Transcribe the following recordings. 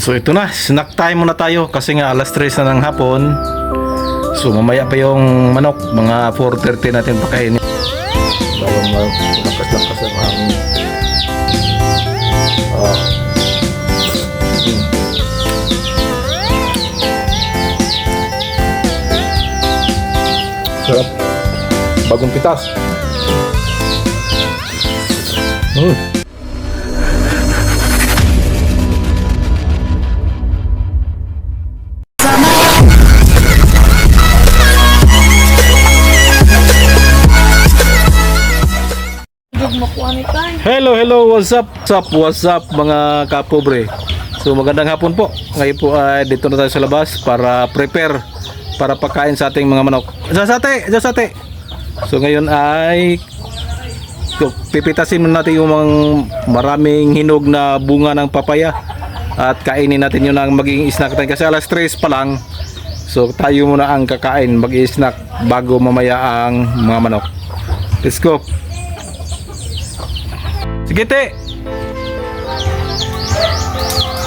So ito na, snack time muna tayo kasi nga alas 3 na ng hapon. So mamaya pa yung manok, mga 4:30 natin pakainin. Balang lakas-lakas ang hangin. Sarap. Bagong pitas. Hello, what's up mga kapobre. So magandang hapon po. Ngayon po ay dito na tayo sa labas para prepare para pakain sa ating mga manok. Sate. So ngayon ay pipitasin natin yung mga maraming hinog na bunga ng papaya at kainin natin yun ang magiging snack natin kasi alas 3 pa lang. So tayo muna ang kakain, mag-i-snack bago mamaya ang mga manok. Let's go. Sige te.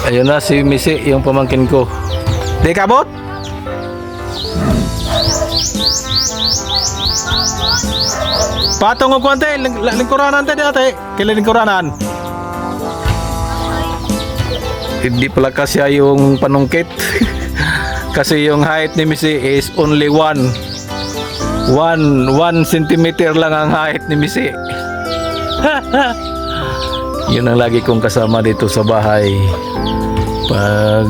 Ayun na si Missy, yung pamangkin ko. Di kabot? Patong ko konti, lingkuranan tayo ate. Kailan lingkuranan? Hindi pala kasi yung panungkit. Kasi yung height ni Missy is only 1 centimeter lang ang height ni Missy. Yun ang lagi kong kasama dito sa bahay pag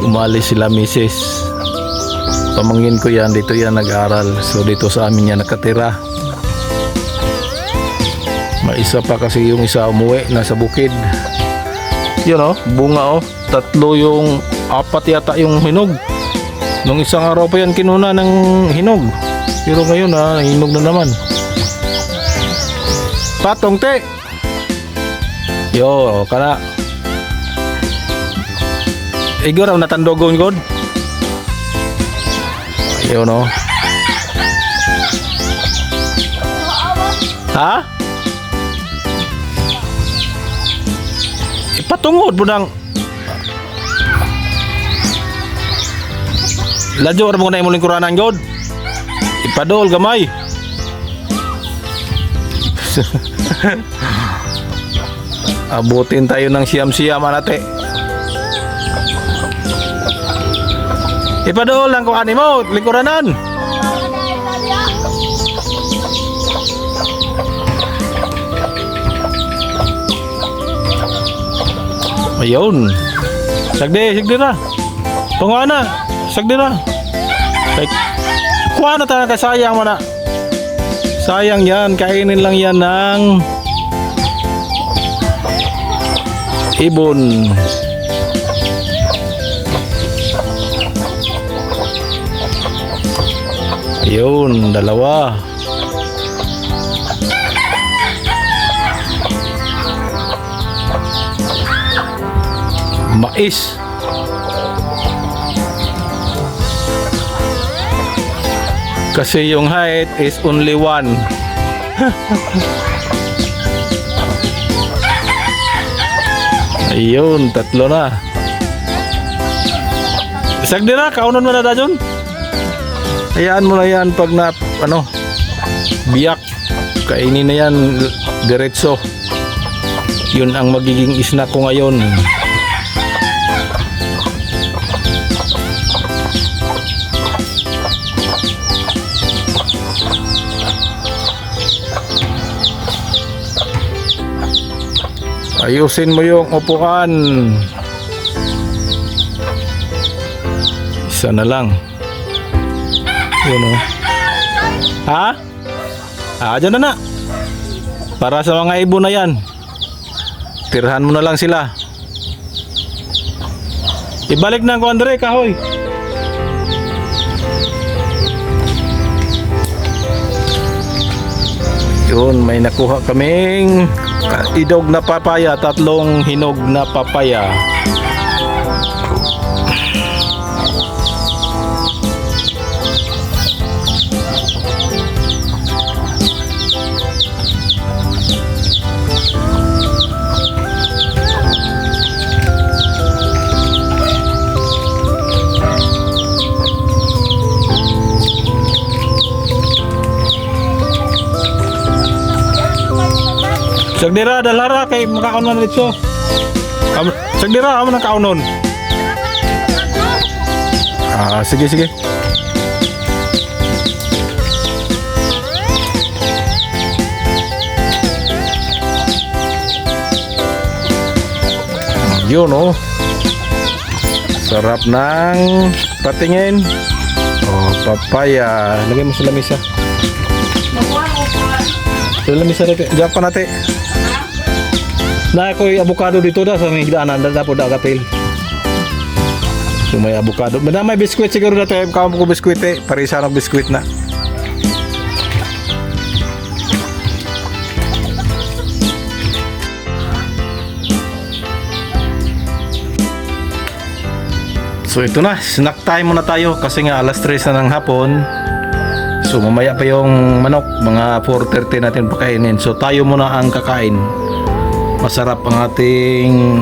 umalis sila misis. Pamangkin ko yan, dito yan nag-aral. So dito sa amin yan nakatira. May isa pa kasi yung isa umuwi, nasa bukid. Yun oh, bunga oh. 3 yung 4 yata yung hinog. Nung isang araw pa yan kinuna ng hinog. Pero ngayon hinog na naman. Patong te. Yo, kana. Igor ang natandogon god. Yo no. Ha? Ipatungod mo nang Ladyo mo na imong lingkuranan god. Ipadol gamay. Abutin tayo ng siyam-siyam anate. Ipadool lang kung ani mo, lingkuranan. Ayun. Sagdi na. Tunga na. Sagdi na. Kuha na tayo, sayang mo na. Sayang yan, kainin lang yan ng ibon. Ayun, 2. Mais. Kasi yung height is only 1. Ayun, 3 na. Sagdi na, kaunon mo na dayon. Hayaan mo na yan pag na, biyak. Kainin na yan, diretso. Yun ang magiging snack ko ngayon. Ayusin mo yung upuan. Isa na lang. Yun o. Ha? Dyan na. Para sa mga ibon na yan. Tirahan mo na lang sila. Ibalik na ko Andre, kahoy. Yun, may nakuha kaming idog na papaya, 3 hinog na papaya. Sagdira dalara kay makaunon dito. Sagdira amo nang kaunon. Ah, sige sige. Yun oh. Sarap ng patingin. Oh, papaya. Lagay mo sa lamisa. Sa lamisa natin. Diyan pa natin. Na ako'y avocado dito da sa may higdaanan. Dapo da kapil. So may avocado. May biskwit siguro na tayo. Kawam ko biskwit eh. Parisa ng biskwit na. So ito na, snack time muna tayo kasi nga alas 3 na ng hapon. So mamaya pa yung manok, mga 4:30 natin pakainin. So tayo muna ang kakain. Masarap ang ating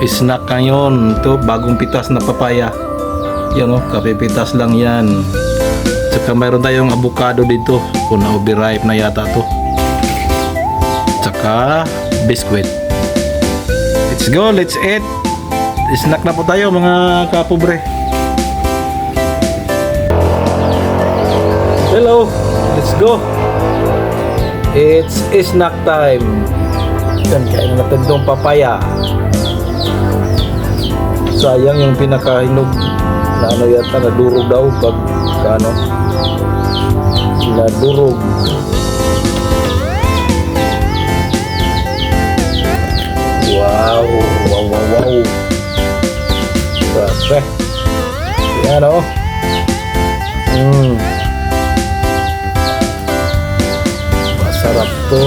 snack ngayon. Ito, bagong pitas na papaya. Yan o, kapipitas lang yan. Tsaka mayroon tayong avocado dito. Kung na-overripe na yata to. Tsaka biscuit. Let's go, let's eat. Snack na po tayo mga kapobre. Hello, let's go. It's snack time. Yan, kain natin itong papaya. Sayang yung pinakahinog na ano yata, nadurog daw pag ano, nadurog. Wow, wow, wow, wow. Grabe. Yan o. Masarap to.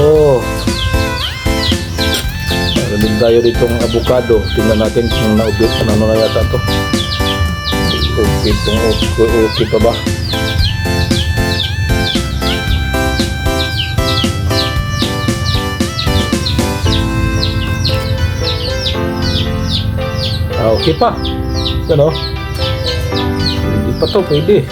Meron din tayo ditong avocado. Tingnan natin kung naubit. Ano na yata to. Okay pa ba? Okay pa. Ano? Hindi pa to, pwede.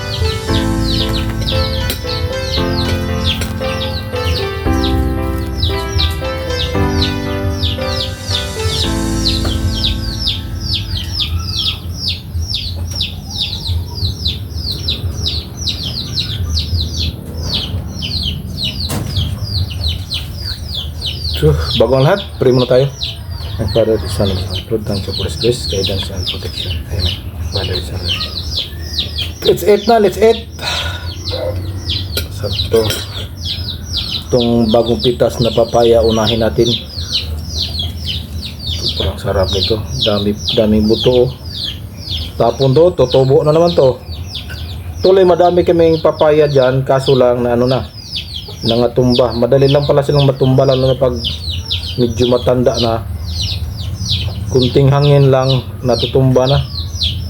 So, bago ang lahat, pray muna tayo. Ang Father, the Son, and the Holy Spirit, thank you for His grace, guidance, and protection. Amen. Father, Son, let's eat na, let's eat. Sarap to. Itong bagong pitas na papaya, unahin natin. Sobrang sarap nito. Daming buto. Tapon to, tutubo na naman to. Tuloy, madami kaming papaya dyan, kaso lang na ano na, nangatumba. Madali lang pala silang matumba, lalo na pag medyo matanda na. Kunting hangin lang natutumba na.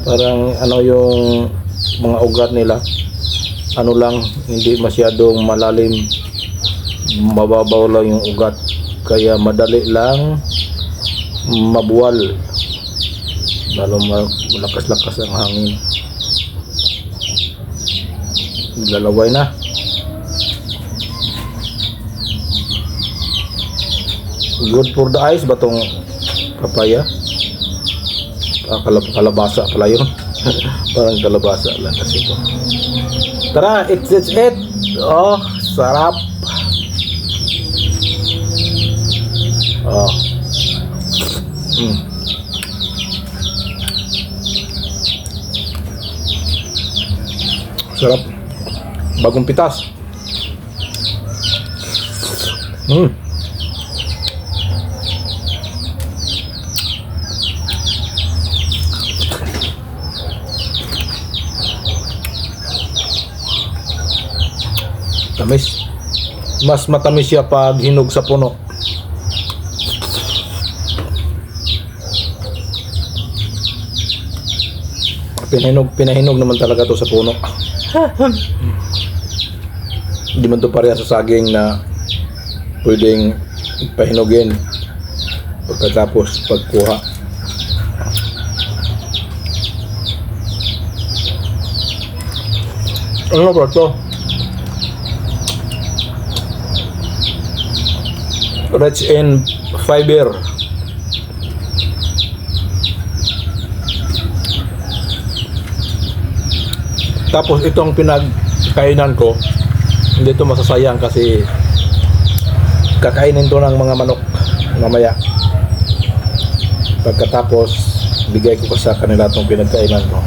Parang ano yung mga ugat nila, ano lang, hindi masyadong malalim, mababaw lang yung ugat, kaya madali lang mabuwal, lalo malakas-lakas ang hangin. Lalaway na. Good for the eyes ba tong papaya? Kalabasa pala yun. Parang kalabasa lang kasi ito. Tara, it's it. Oh, sarap. Oh. Sarap. Bagong pitas. Tamis. Mas matamis siya pag hinog sa puno. Pinahinog naman talaga to sa puno. Hindi man to pareha sa saging na pwedeng pahinugin pagkatapos pagkuha. Ano ba to? rich in fiber. Tapos itong pinagkainan ko, hindi ito masasayang kasi kakainin to ng mga manok mamaya. Pagkatapos, bigay ko sa kanila itong pinagkainan ko.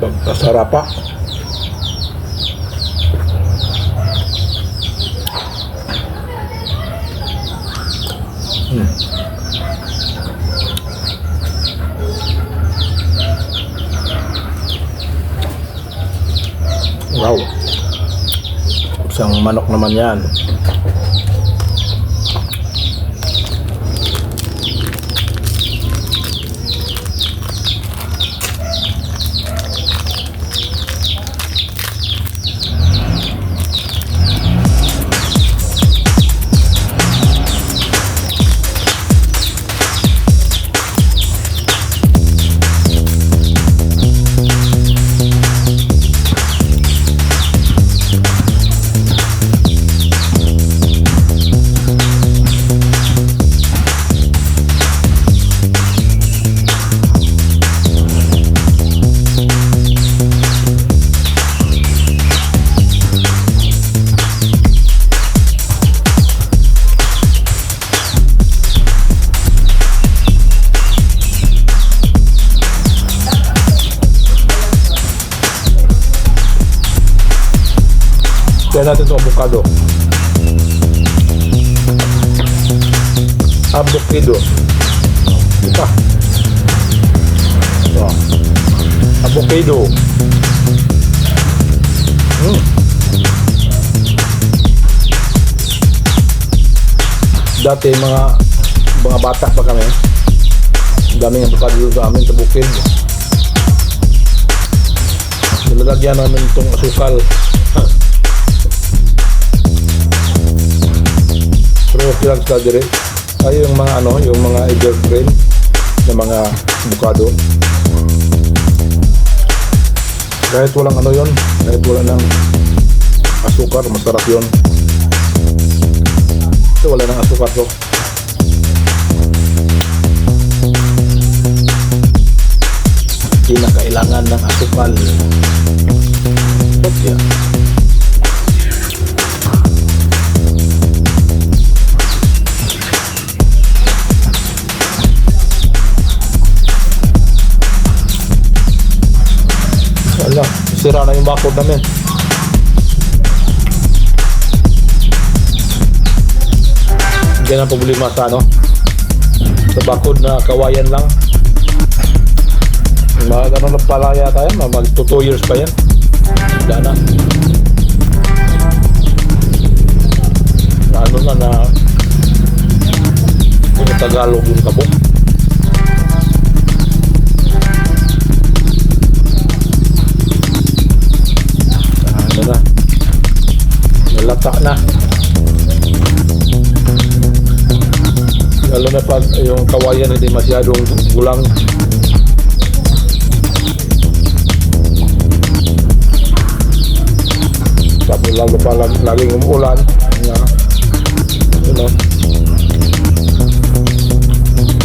Pagkasarap pa. Wow. Isang manok naman yan. Kaya natin itong avocado. Avocado. Ito. Ito. Avocado. Dati mga bata pa kami, daming avocado sa amin sa bukid. Nilalagyan namin itong asukal. Pero okay lang sila dire. Ay yung mga yung mga evergreen na mga avocado. Kahit walang yon, kahit wala ng asukar, masarap yon. Ito wala ng asukar to. Hindi na kailangan ng asukal. Okay. Wala, sira na yung bakod namin. Hindi na problema sa sa bakod na kawayan lang. Mag na pala yata yan, mag 2 years pa yan. Wala na. Na yung Tagalog yung kabok. Nalata na. Lalo na pag yung kawayan hindi masyadong gulang. Tapos lalo pa laging umuulan.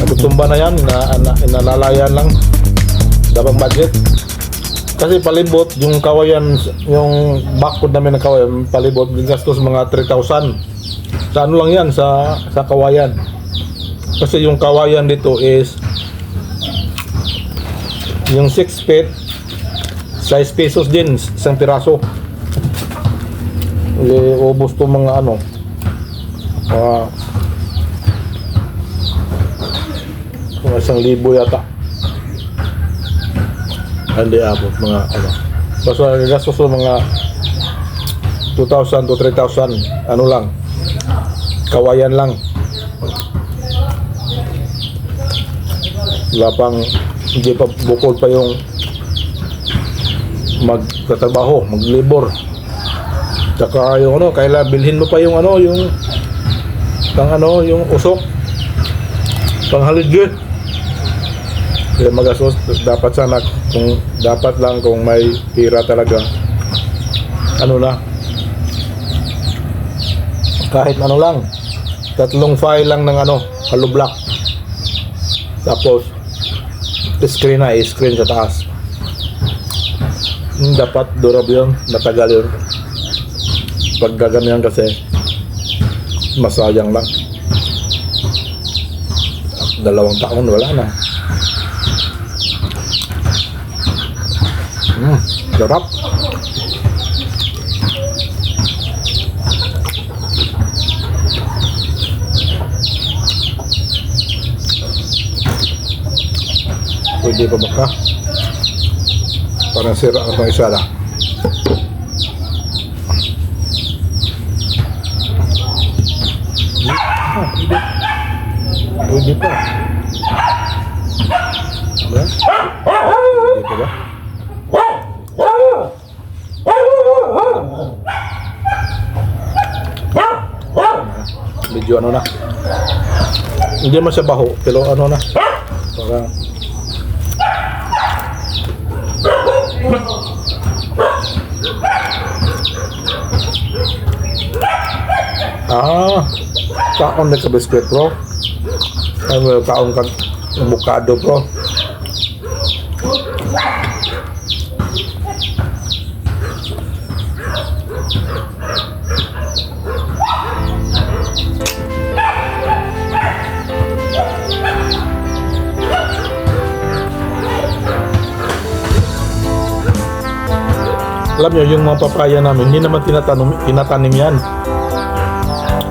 Natutumba na yan, inalalayan lang. Dabang budget. Kasi palibot, yung kawayan, yung bakod namin ng kawayan, palibot, gastos mga 3,000. Sa lang yan, sa kawayan. Kasi yung kawayan dito is, yung 6 feet, 6 pesos din, isang piraso. Ubos to mga mga 1,000 yata. Hindi abot mga basta gastos so mga 2,000 to 3,000 lang kawayan lang. Wala pang hindi pa bukod pa yung magtatrabaho, maglibor. Tsaka yung kailan bilhin mo pa yung yung yung usok panghaligid. Kaya magastos, dapat sana kung may pira talaga ano na, kahit ano lang, 3 file lang ng ano, hollow block. Tapos screen na, screen sa taas. Dapat durable yun, matagal yun. Pag gaganyan kasi masayang lang. 2 taon wala na. Sarap. Pwede pa baka? Parang sira ang isa lang. Pwede. Pwede pa. Diba? Pwede pa ba? Medyo ano na. Hindi man siya baho, pero ano na. Parang kaon na ka biskwit bro. Ay mo kaon ka avocado bro. Alam nyo, yung mga papaya namin, hindi naman tinatanim yan.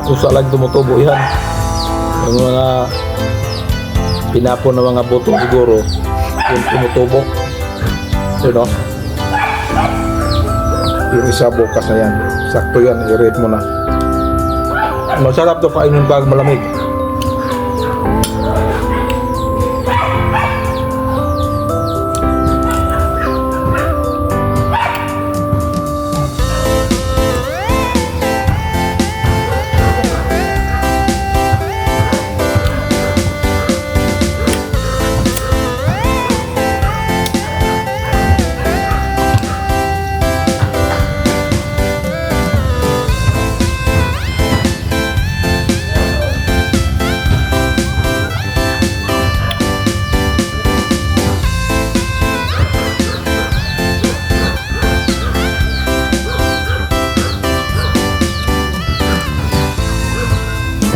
Kung saan tumutubo yan. Yung mga pinapon na mga buto siguro, yung tumutubo. You know? Yung isa bukas na yan. Sakto yan, i-rate mo na. Masarap to kainin pag malamig.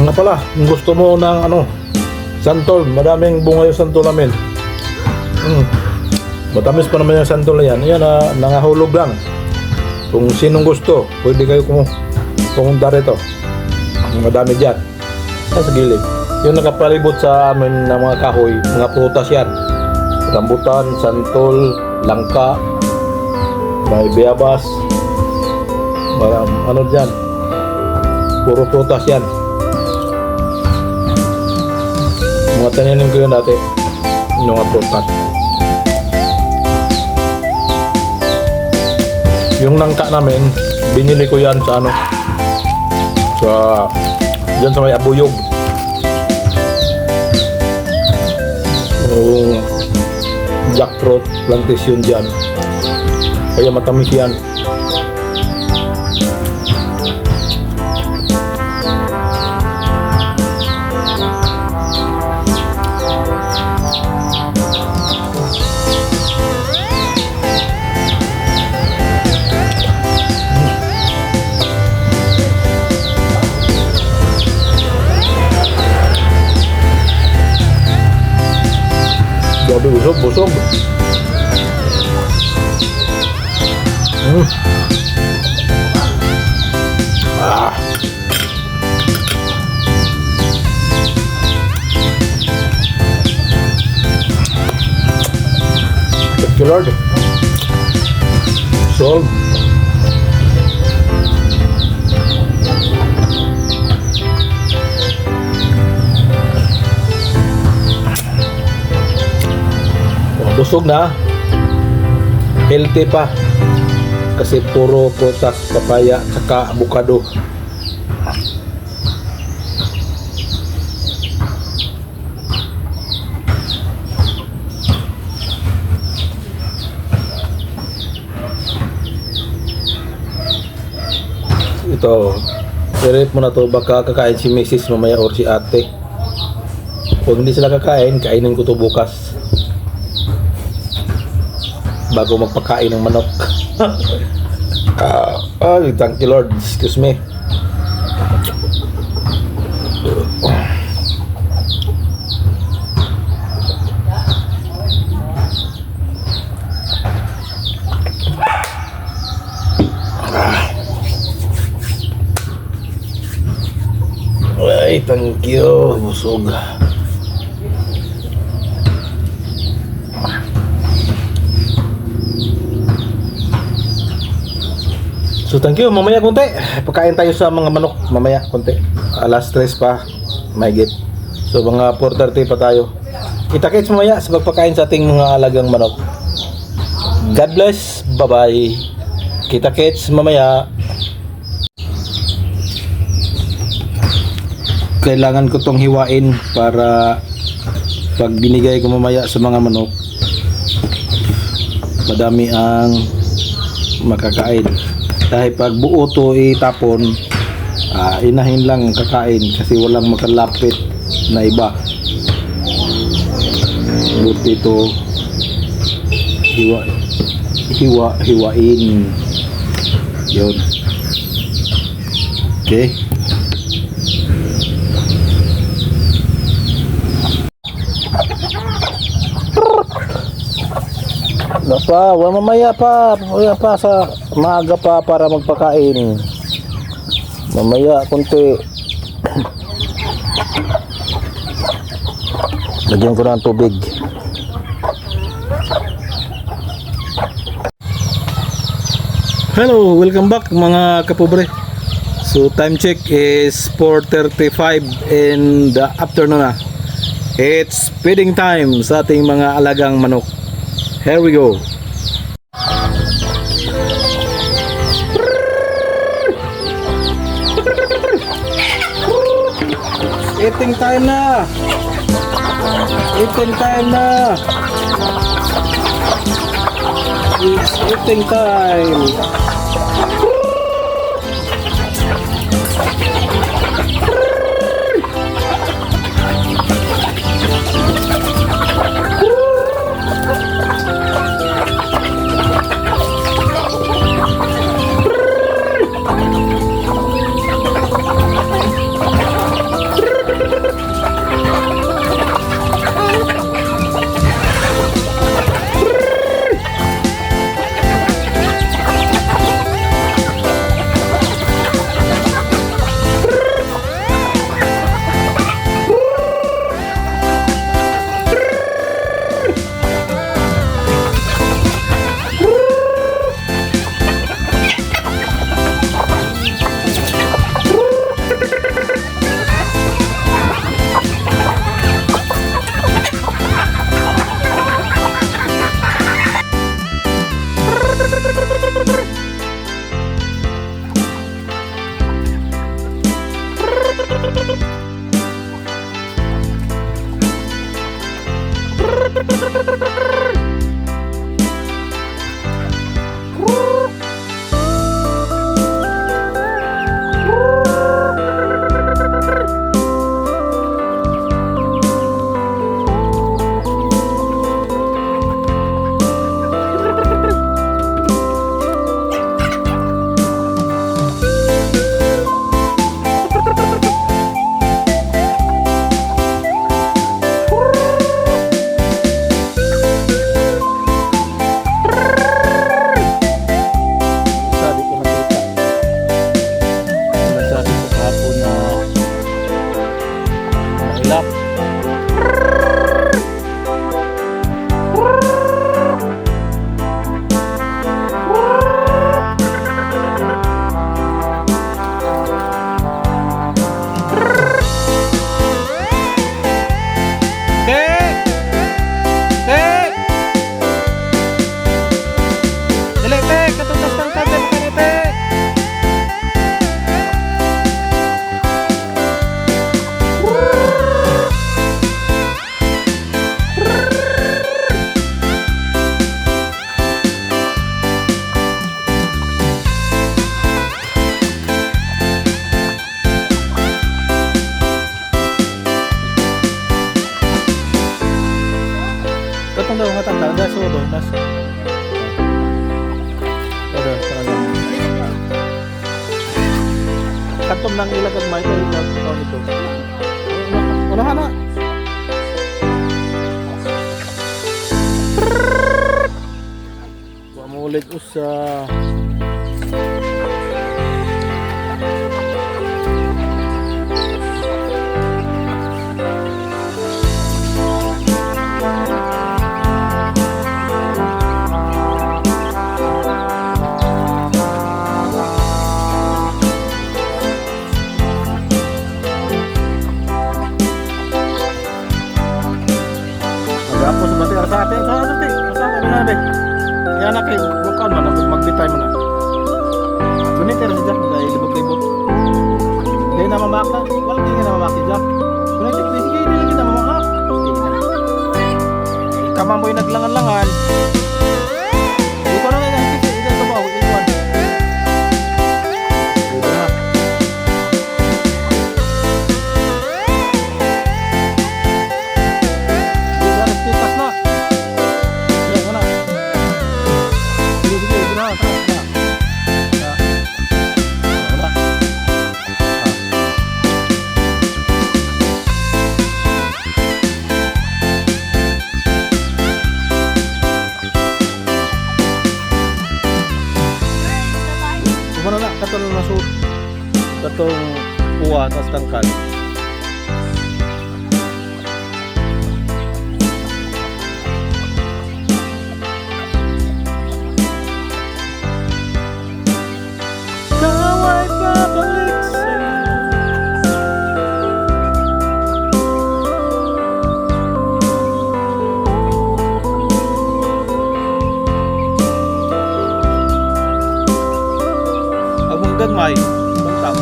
Nga pala, kung gusto mo ng ano, santol, madaming bunga yung santol namin. Matamis pa naman yung santol na yan. Yan, nangahulog lang. Kung sinong gusto, pwede kayo pumunta rito. Madami dyan. Sa gilid. Yung nakapalibot sa amin ng mga kahoy, mga prutas yan. Rambutan, santol, langka, may bayabas, ano dyan. Puro prutas yan. Mga tananin ko yun dati, yung mga prutas. Yung nangka namin, binili ko yan sa ano, dyan sa may abuyog. Yung jackfruit plantation dyan, kaya matamis yan. Grabe, busog. Thank you, Lord. Solve. Busog na, healthy pa kasi puro prutas, papaya, saka avocado. Ito, i-rate mo na to, baka kakain si Mrs. mamaya or si ate. Kung hindi sila kakain, kainin ko to bukas. Bago magpakain ng manok. Thank you Lord. Excuse me. Ay, thank you. Busog. So thank you, mamaya konti. Pagkain tayo sa mga manok, mamaya konti. Alas 3 pa, may git. So mga 4:30 pa tayo. Kita-kits mamaya sa pagpakain sa ating mga alagang manok. God bless, bye-bye. Kita-kits mamaya. Kailangan ko tong hiwain para pag binigay ko mamaya sa mga manok, madami ang makakain. Dahil pag buo to itapon, inahin lang kakain kasi walang makalapit na iba. Buti ito hiwain yun. Okay. Mamaya pa sa maaga pa para magpakain. Mamaya konti. Lagyan ko ng tubig. Hello, welcome back mga kapobre. So time check is 4:35 in the afternoon na. It's feeding time sa ating mga alagang manok. Here we go. Eating time na. Eating time na. It's eating time. gutom ng ilagag may ito. Ito. Unahan na. Huwag mo ulit usa. Tapos berarti sa atin, sa atin, sa atin be. Ya na kay bukan man magbitay mo na. Gunit ra siya dahil libot-libot. Dahil na mamaka, wala kay na mamaki siya. Gunit sige dili kita mamaka. Kamamboy naglangan-langan. Ikaw na lang kasi ito sa bawo iwan. Kumana na katong nasud katong uwa tas tangkal. Kaway babalik sa'yo. Ang gagmay, bantang.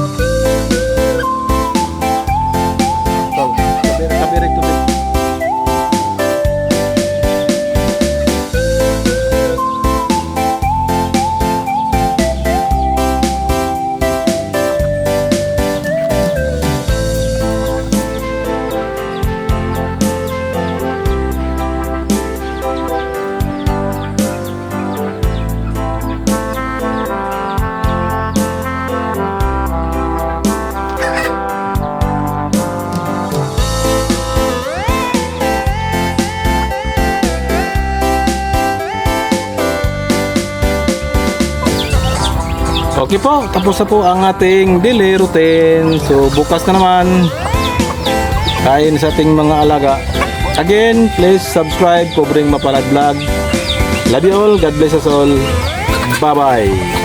Kabirig tubig. Okay po, tapos na po ang ating daily routine. So bukas na naman kain sa ating mga alaga. Again, please subscribe, Pobreng Mapalad Vlog. Love you all, God bless us all. Bye bye.